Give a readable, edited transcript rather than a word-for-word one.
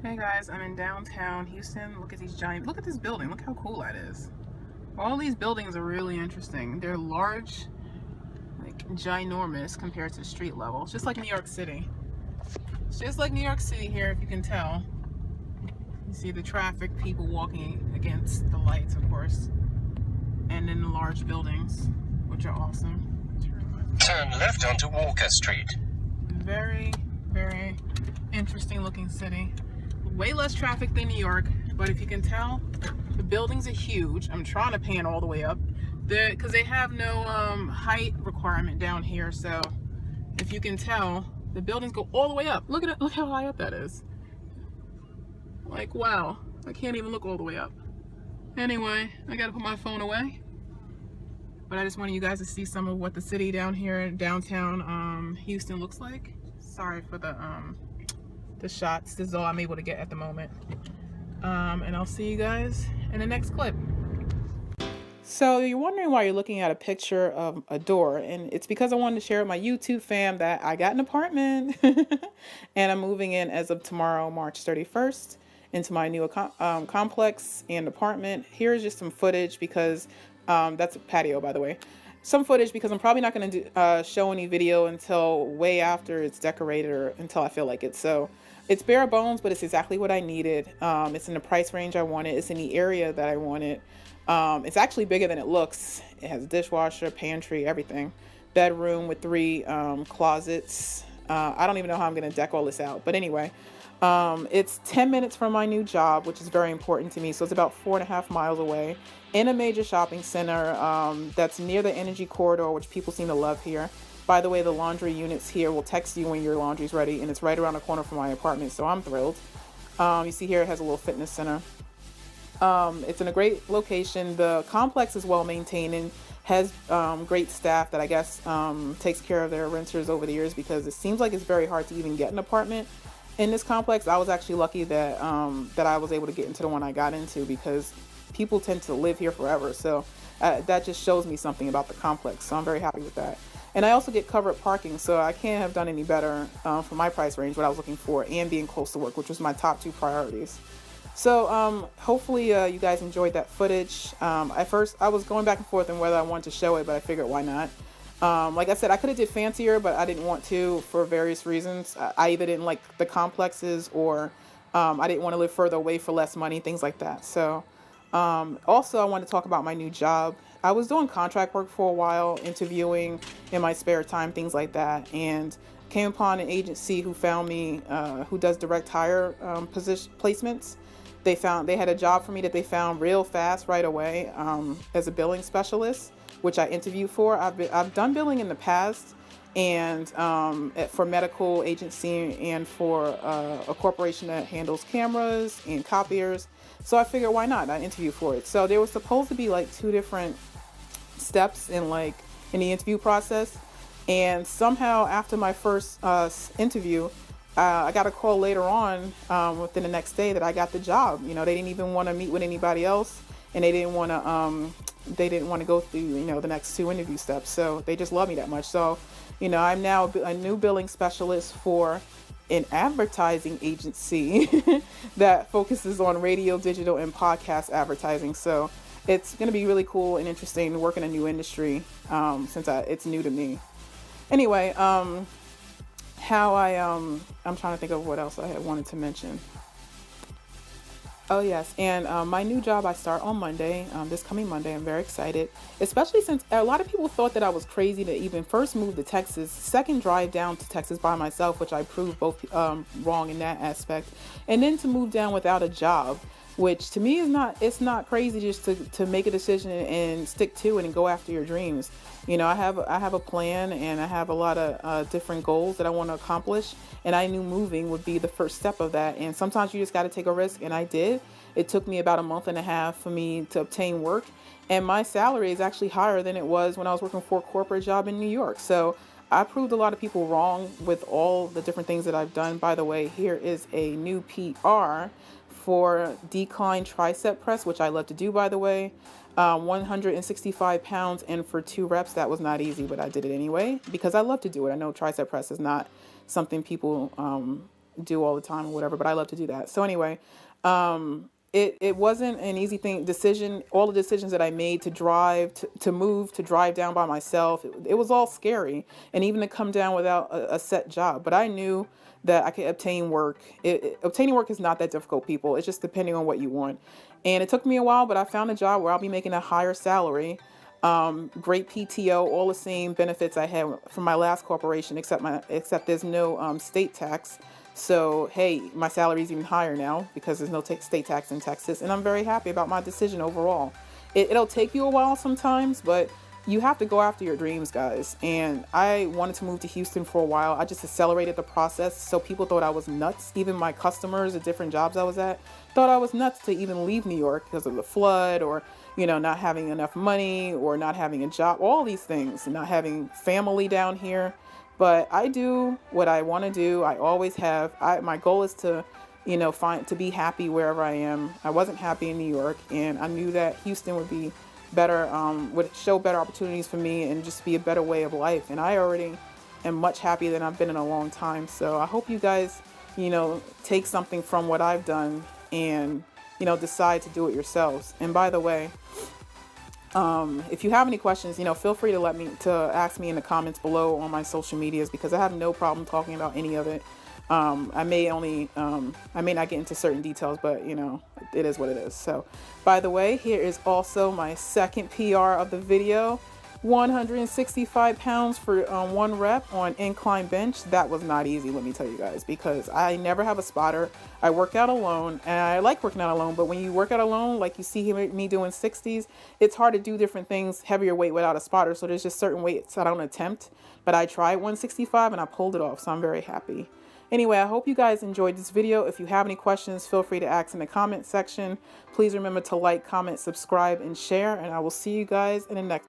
Hey guys, I'm in downtown Houston. Look at look at this building. Look how cool that is. All these buildings are really interesting. They're large, like ginormous compared to street level. It's just like New York City. It's just like New York City here, if you can tell. You see the traffic, people walking against the lights, of course. And then the large buildings, which are awesome. Turn left onto Walker Street. Very, very interesting looking city. Way less traffic than New York, but if you can tell, the buildings are huge. I'm trying to pan all the way up because they have no height requirement down here. So if you can tell, the buildings go all the way up. Look at it. Look how high up that is. Like, wow. I can't even look all the way up. Anyway, I gotta put my phone away. But I just wanted you guys to see some of what the city down here, downtown Houston looks like. Sorry for the shots. This is all I'm able to get at the moment. And I'll see you guys in the next clip. So you're wondering why you're looking at a picture of a door, and it's because I wanted to share with my YouTube fam that I got an apartment and I'm moving in as of tomorrow, March 31st, into my new complex and apartment. Here's just some footage because that's a patio, by the way. Some footage because I'm probably not going to show any video until way after it's decorated or until I feel like it. So it's bare bones, but it's exactly what I needed. It's in the price range I wanted. It's in the area that I wanted. It's actually bigger than it looks. It has a dishwasher, pantry, everything. Bedroom with 3 closets. I don't even know how I'm going to deck all this out. But anyway, it's 10 minutes from my new job, which is very important to me. So it's about 4.5 miles away in a major shopping center that's near the energy corridor, which people seem to love here. By the way, the laundry units here will text you when your laundry's ready, and it's right around the corner from my apartment, so I'm thrilled. You see here it has a little fitness center. It's in a great location. The complex is well maintained and has great staff that I guess takes care of their renters over the years, because it seems like it's very hard to even get an apartment in this complex. I was actually lucky that that I was able to get into the one I got into, because people tend to live here forever. So that just shows me something about the complex. So I'm very happy with that. And I also get covered parking, so I can't have done any better for my price range, what I was looking for, and being close to work, which was my top 2 priorities. So hopefully you guys enjoyed that footage. At first, I was going back and forth on whether I wanted to show it, but I figured why not. Like I said, I could have did fancier, but I didn't want to for various reasons. I either didn't like the complexes, or I didn't want to live further away for less money, things like that. So also, I wanted to talk about my new job. I was doing contract work for a while, interviewing in my spare time, things like that, and came upon an agency who found me, who does direct hire position placements. They had a job for me that they found real fast right away as a billing specialist, which I interviewed for. I've done billing in the past, and for medical agency and for a corporation that handles cameras and copiers. So I figured, why not? I interviewed for it. So there was supposed to be like 2 different steps in the interview process, and somehow after my first interview, I got a call later on within the next day that I got the job. You know, they didn't even want to meet with anybody else, and they didn't want to go through the next 2 interview steps. So they just love me that much. So I'm now a new billing specialist for an advertising agency that focuses on radio, digital, and podcast advertising. So it's going to be really cool and interesting to work in a new industry since it's new to me. Anyway, I'm trying to think of what else I had wanted to mention. Oh yes, and my new job, I start on Monday, this coming Monday. I'm very excited, especially since a lot of people thought that I was crazy to even first move to Texas, second drive down to Texas by myself, which I proved both wrong in that aspect, and then to move down without a job, which to me it's not crazy just to make a decision and stick to it and go after your dreams. I have a plan, and I have a lot of different goals that I want to accomplish, and I knew moving would be the first step of that. And sometimes you just got to take a risk, and I did. It took me about a month and a half for me to obtain work, and my salary is actually higher than it was when I was working for a corporate job in New York. So I proved a lot of people wrong with all the different things that I've done. By the way, here is a new PR for decline tricep press, which I love to do, by the way. 165 pounds, and for 2 reps. That was not easy, but I did it anyway because I love to do it. I know tricep press is not something people do all the time or whatever, but I love to do that. So anyway, it wasn't an easy decision. All the decisions that I made to drive, to move, to drive down by myself, it was all scary. And even to come down without a set job. But I knew that I could obtain work. Obtaining work is not that difficult, people. It's just depending on what you want. And it took me a while, but I found a job where I'll be making a higher salary. Great PTO, all the same benefits I had from my last corporation, except there's no state tax. So, hey, my salary is even higher now because there's no state tax in Texas. And I'm very happy about my decision overall. It'll take you a while sometimes, but you have to go after your dreams, guys. And I wanted to move to Houston for a while. I just accelerated the process. So people thought I was nuts. Even my customers at different jobs I was at thought I was nuts to even leave New York because of the flood, or, you know, not having enough money, or not having a job, all these things, not having family down here. But I do what I want to do. I always have. My goal is to, you know, to be happy wherever I am. I wasn't happy in New York, and I knew that Houston would be better, would show better opportunities for me and just be a better way of life. And I already am much happier than I've been in a long time. So I hope you guys, you know, take something from what I've done and, you know, decide to do it yourselves. And by the way, if you have any questions, you know, feel free to ask me in the comments below on my social medias, because I have no problem talking about any of it. I may not get into certain details, but you know, it is what it is. So, by the way, here is also my second PR of the video. 165 pounds for one rep on incline bench. That was not easy, let me tell you guys, because I never have a spotter. I work out alone, and I like working out alone, but when you work out alone, like you see me doing 60s, it's hard to do different things, heavier weight without a spotter. So there's just certain weights I don't attempt, but I tried 165 and I pulled it off, so I'm very happy. Anyway, I hope you guys enjoyed this video. If you have any questions, feel free to ask in the comment section. Please remember to like, comment, subscribe, and share, and I will see you guys in the next